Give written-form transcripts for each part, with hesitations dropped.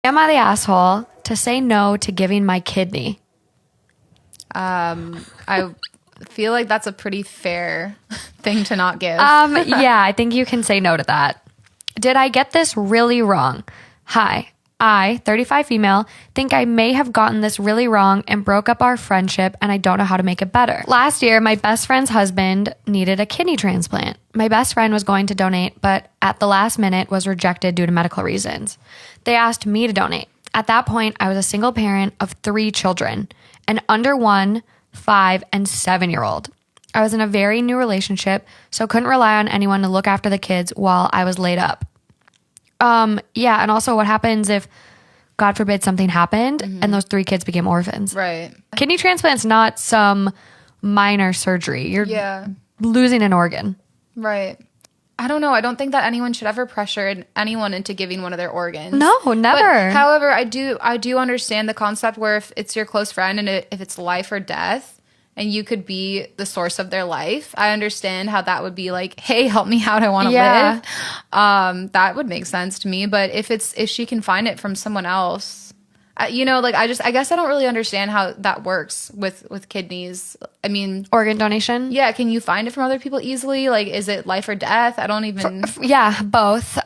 Am I the asshole to say no to giving my kidney? I feel like that's a pretty fair thing to not give. Yeah, I think you can say no to that. Did I get this really wrong? Hi, I, 35 female, think I may have gotten this really wrong and broke up our friendship, and I don't know how to make it better. Last year, my best friend's husband needed a kidney transplant. My best friend was going to donate, but at the last minute was rejected due to medical reasons. They asked me to donate. At that point, I was a single parent of 3 children, an under 1, 5, and 7-year-old. I was in a very new relationship, so couldn't rely on anyone to look after the kids while I was laid up. Yeah, and also what happens if, God forbid, something happened and those 3 kids became orphans? Right. Kidney transplant's not some minor surgery. You're losing an organ. Right. I don't know. I don't think that anyone should ever pressure anyone into giving one of their organs. No, never. But, however, I do understand the concept where if it's your close friend and if it's life or death and you could be the source of their life, I understand how that would be like, hey, help me out. I want to live. That would make sense to me. But if she can find it from someone else, I guess I don't really understand how that works with kidneys. I mean, organ donation. Yeah. Can you find it from other people easily? Like, is it life or death? I don't even. Yeah, both.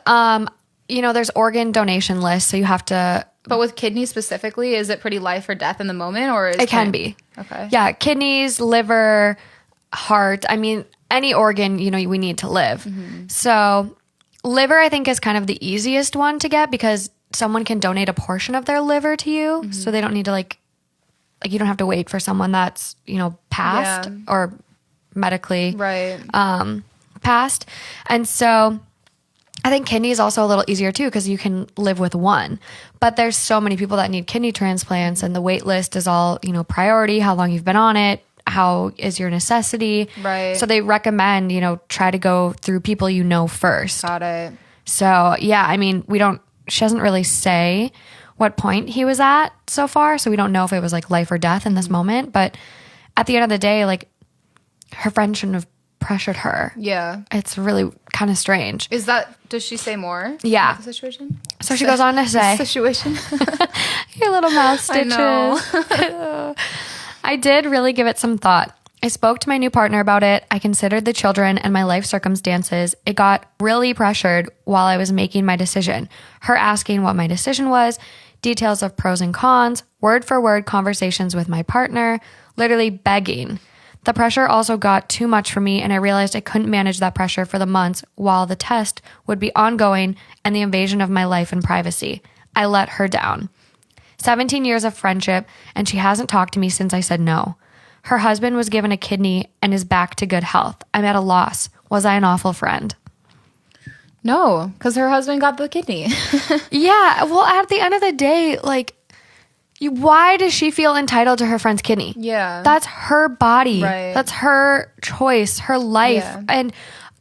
There's organ donation lists, so you have to. But with kidneys specifically, is it pretty life or death in the moment, or it can be? Okay. Yeah, kidneys, liver, heart. I mean, any organ we need to live. Mm-hmm. So, liver I think is kind of the easiest one to get because someone can donate a portion of their liver to you, mm-hmm. so they don't need to like you don't have to wait for someone that's passed or medically passed, and so. I think kidney is also a little easier too because you can live with one. But there's so many people that need kidney transplants and the wait list is all, priority, how long you've been on it, how is your necessity. Right. So they recommend, try to go through people first. Got it. So, yeah, I mean, she doesn't really say what point he was at so far. So we don't know if it was like life or death in this moment. But at the end of the day, like her friend shouldn't have pressured her. Yeah. It's really kind of strange. Does she say more? Yeah. About the situation? So she goes on to say. Situation? Your little mouth stitches. I know. I did really give it some thought. I spoke to my new partner about it. I considered the children and my life circumstances. It got really pressured while I was making my decision. Her asking what my decision was, details of pros and cons, word for word conversations with my partner, literally begging. The pressure also got too much for me, and I realized I couldn't manage that pressure for the months while the test would be ongoing and the invasion of my life and privacy. I let her down. 17 years of friendship, and she hasn't talked to me since I said no. Her husband was given a kidney and is back to good health. I'm at a loss. Was I an awful friend? No, because her husband got the kidney. Yeah, well, at the end of the day, why does she feel entitled to her friend's kidney? Yeah. That's her body. Right. That's her choice, her life. Yeah. And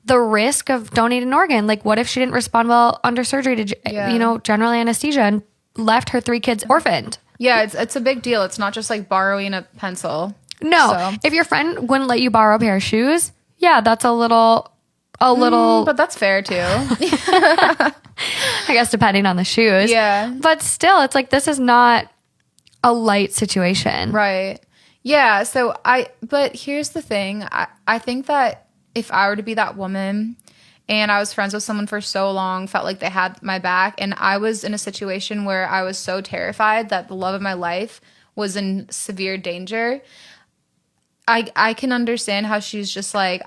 the risk of donating an organ. Like, what if she didn't respond well under surgery to, general anesthesia and left her 3 kids orphaned? Yeah, it's a big deal. It's not just like borrowing a pencil. No. So. If your friend wouldn't let you borrow a pair of shoes, yeah, that's a little... But that's fair too. I guess depending on the shoes. Yeah. But still, it's like, this is not a light situation. Right. Yeah. But here's the thing. I think that if I were to be that woman and I was friends with someone for so long, felt like they had my back, and I was in a situation where I was so terrified that the love of my life was in severe danger, I can understand how she's just like,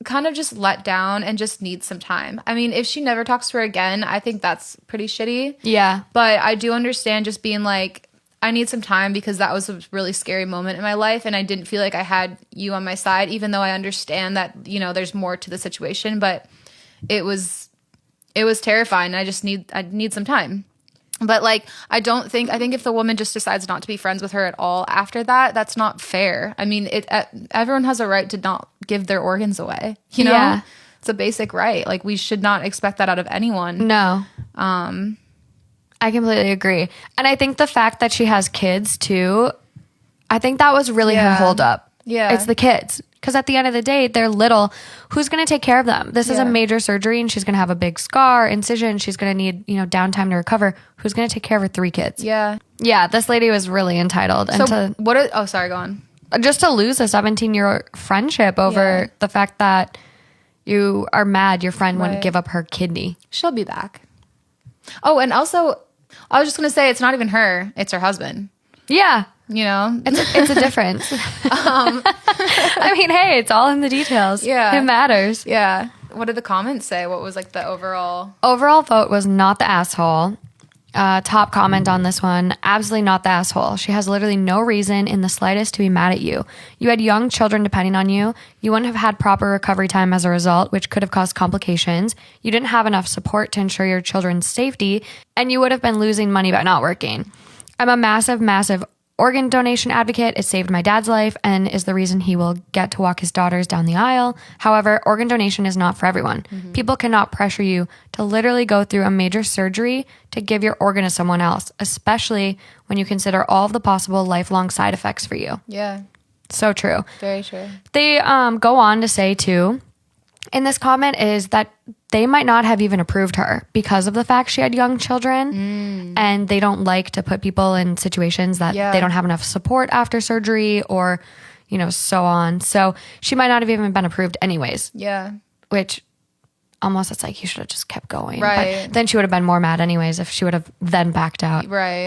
kind of just let down and just needs some time. I mean, if she never talks to her again, I think that's pretty shitty. Yeah. But I do understand just being like, I need some time because that was a really scary moment in my life and I didn't feel like I had you on my side, even though I understand that, there's more to the situation, but it was terrifying. I need some time. But I think if the woman just decides not to be friends with her at all after that, that's not fair. I mean, everyone has a right to not give their organs away. You know, yeah. It's a basic right. Like, we should not expect that out of anyone. No. I completely agree. And I think the fact that she has kids too, I think that was really her holdup. Yeah. It's the kids. Because at the end of the day, they're little. Who's going to take care of them? This is a major surgery and she's going to have a big scar, incision. She's going to need, downtime to recover. Who's going to take care of her 3 kids? Yeah. Yeah, this lady was really entitled. So sorry, go on. Just to lose a 17-year friendship over the fact that you are mad your friend wouldn't give up her kidney. She'll be back. Oh, and also, I was just going to say, it's not even her. It's her husband. Yeah. It's a difference. I mean, hey, it's all in the details. Yeah. It matters. Yeah. What did the comments say? What was like the overall? Overall vote was not the asshole. Top comment on this one, absolutely not the asshole. She has literally no reason in the slightest to be mad at you. You had young children depending on you. You wouldn't have had proper recovery time as a result, which could have caused complications. You didn't have enough support to ensure your children's safety, and you would have been losing money by not working. I'm a massive, massive organ donation advocate. It saved my dad's life and is the reason he will get to walk his daughters down the aisle. However, organ donation is not for everyone. People cannot pressure you to literally go through a major surgery to give your organ to someone else, especially when you consider all of the possible lifelong side effects for you. Yeah. So true. Very true. They go on to say too, in this comment, is that they might not have even approved her because of the fact she had young children and they don't like to put people in situations that they don't have enough support after surgery or, so on. So she might not have even been approved anyways. Yeah. Which almost it's like you should have just kept going. Right. But then she would have been more mad anyways if she would have then backed out. Right.